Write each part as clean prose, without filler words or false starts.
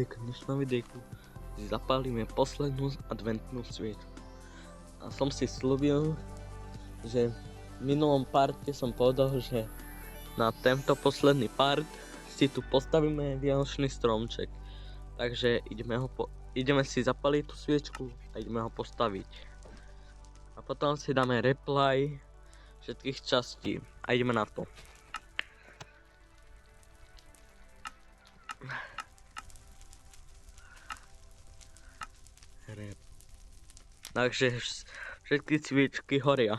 V dnešnom videjku si zapálime poslednú adventnú svietu. A som si slúbil, že v minulom parte som povedal, že na tento posledný part si tu postavíme vianočný stromček. Takže ideme si zapáliť tú sviečku a ideme ho postaviť. A potom si dáme replay všetkých častí a ideme na to. Takže všetky sviečky horia.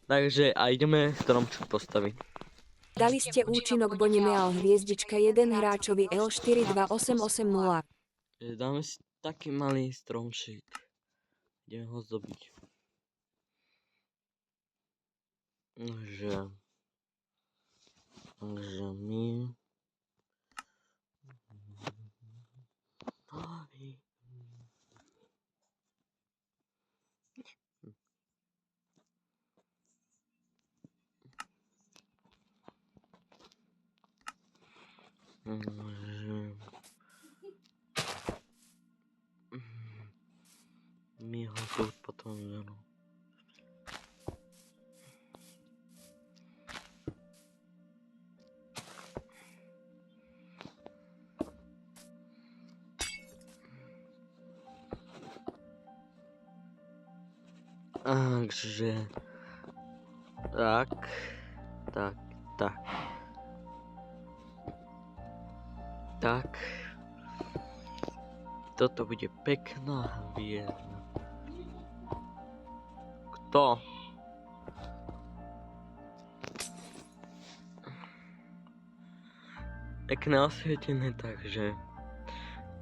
Takže a ideme stromček postaviť. Dali ste účinok Bonimeal hviezdička 1 hráčovi L42880. Dáme si taký malý stromček. Ideme ho zdobiť. Takže my my ho tu potom vzadu. Takže tak. Toto bude pekná hviezda. Kto? Pekné osvietené, takže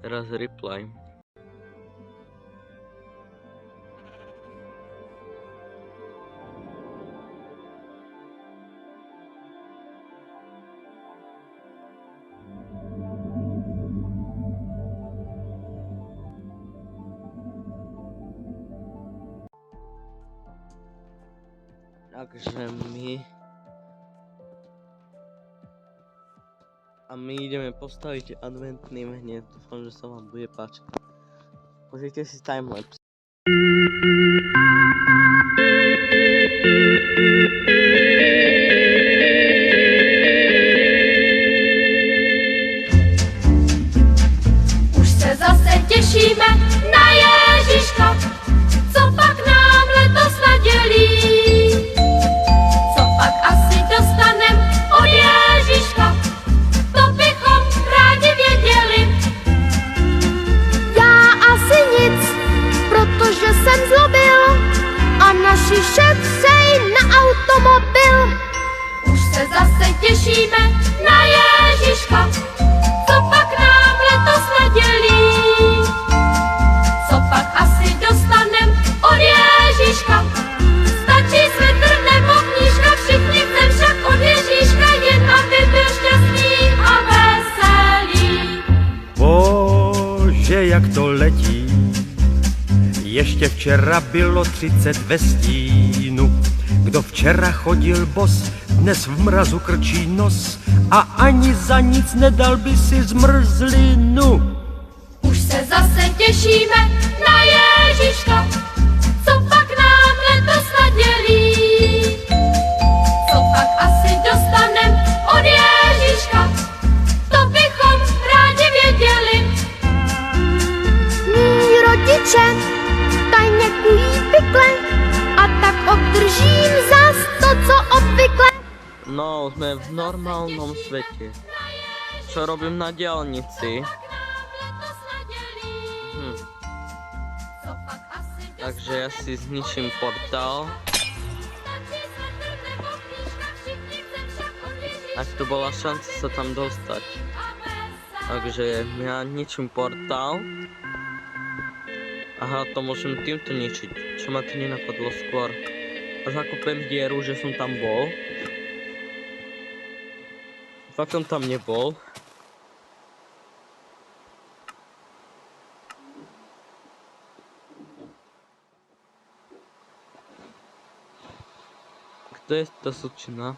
teraz reply. Takže my ideme postaviť adventný hneď. Dúfam, že sa vám bude páčiť. Pozrite si timelapse. Už se zase těšíme na Ježiška, co pak nám letos nadělí. Co pak asi dostanem od Ježiška, to bychom rádi věděli. Já asi nic, protože jsem zlobil a naši šetřej na automobil. Už se zase těšíme na Ježiška, co pak nám letos nadělí. Co pak asi dostanem od Ježiška, stačí svetr nebo knížka, všichni chcem však od Ježíška, jen aby byl šťastný a veselý. Bože, jak to letí, ještě včera bylo 30 ve stínu. Kdo včera chodil bos, dnes v mrazu krčí nos a ani za nic nedal by si zmrzlinu. Už se zase těšíme na Ježíška, co pak nám letos nadělí. Co pak asi dostanem od Ježíška, to bychom rádi věděli. Mí rodiče tajně kují pikle a tak obdržím zas to, co obvykle. No, sme v normálnom svete. Čo robím na diaľnici? Takže ja si zničím portál. Ak tu bola šanca sa tam dostať. Takže ja ničím portál. Aha, to môžem týmto ničiť. Čo ma to nenapadlo skôr. A zakopem dieru, že som tam bol. Fakt som tam nebol. Kto je tá sučina?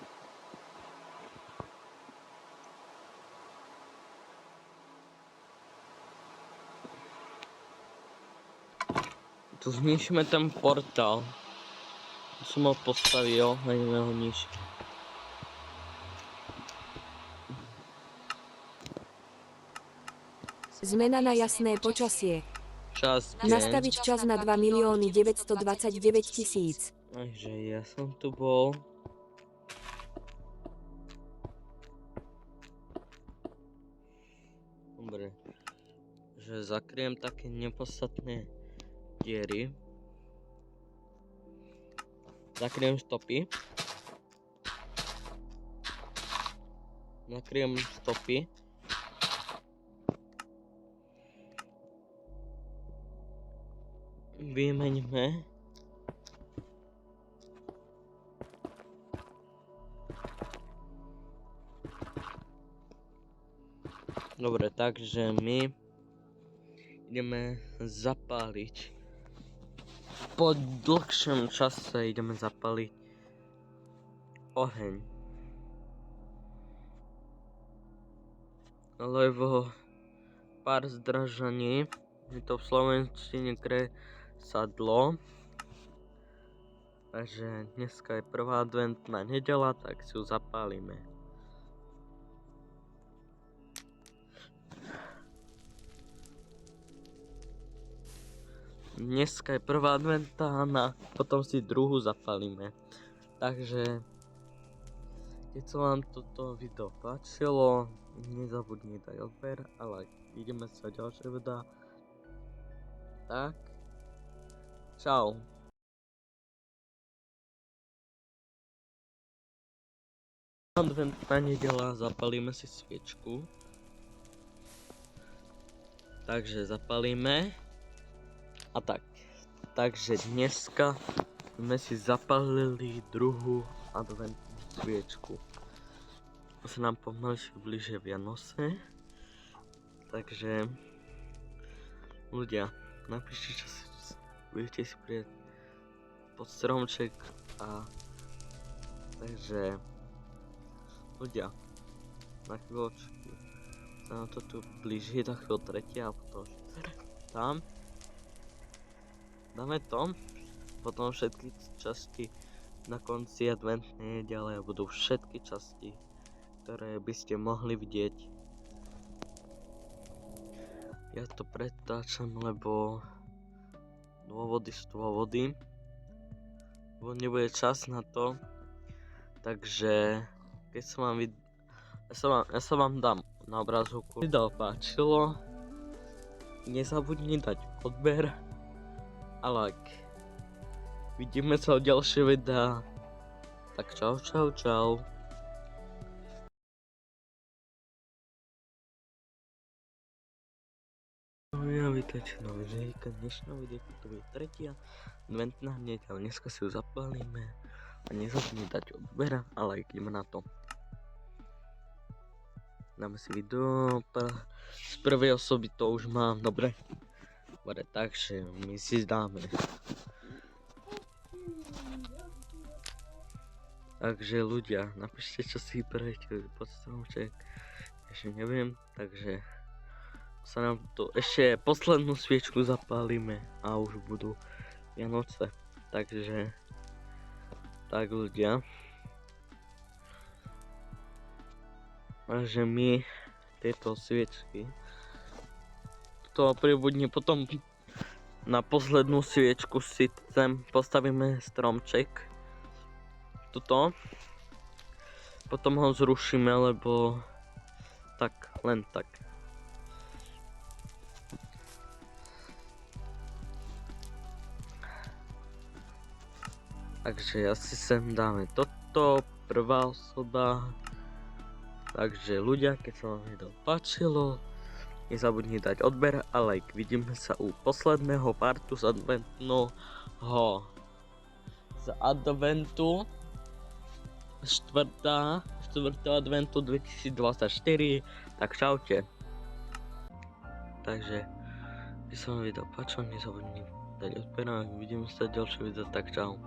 Tu znižme ten portál. Tu som ho postavil, a ideme ho nižiť. Zmena na jasné počasie. Čas deň. Nastaviť čas na 2 929 000. Takže ja som tu bol. Dobre. Že zakriem také nepodstatné diery. Zakriem stopy. Zakriem stopy. Vymeňme. Dobre, takže my ideme zapáliť. Po dlhšom čase ideme zapáliť oheň. Lebo pár zdržaní, je to v slovenčine kresadlo. Takže dneska je prvá adventná nedeľa, tak si ju zapálime. Dneska je prvá adventná, potom si druhú zapálime. Takže keď sa vám toto video páčilo, nezabudni dať odber a like. Ideme sa ďalšie videa. Tak, čau. Adventná nedeľa, zapalíme si sviečku. Takže zapalíme. A tak. Takže dneska sme si zapalili druhú adventnú sviečku. Sa nám pomalšie blíže Vianoce. Takže ľudia, napíšte, čo si budete si prieť pod stromček a takže ľudia, na chvíľočku sa nám to tu blíži, na chvíľu tretia a potom tam dáme to, potom všetky časti na konci adventnej nedele budú všetky časti, ktoré by ste mohli vidieť. Ja to pretáčam, lebo dôvody sú dôvody, lebo nebude čas na to, takže keď sa vám ja sa vám dám na obrazovku. Video páčilo, nezabudni dať odber a like. Vidíme sa v ďalšie videá. Tak čau, čau, čau. Ja vítajte na videjka. Dnešná videjka to bude tretia adventná nedeľa. Dneska si ju zapálime a nezabudni dať odber a like. Ideme na to. Dáme si video z prvej osoby, to už mám, dobre? Dobre, takže my si dáme. Takže ľudia, napíšte, čo si prejete pod stromček. Ešte neviem, takže sa nám to ešte poslednú sviečku zapálime a už budú Vianoce. Takže tak ľudia. Takže my tieto sviečky to pribudne potom na poslednú sviečku si sem postavíme stromček. Tuto. Potom ho zrušíme, lebo tak, len tak. Takže asi sem dáme toto, prvá osoba. Takže ľudia, keď sa vám video páčilo, nezabudni dať odber a like. Vidíme sa u posledného partu z adventu 4. adventu 2024. Tak čaute. Takže keď sa vám video páčilo, nezabudni dať odber a vidíme sa v ďalšie video, tak čau.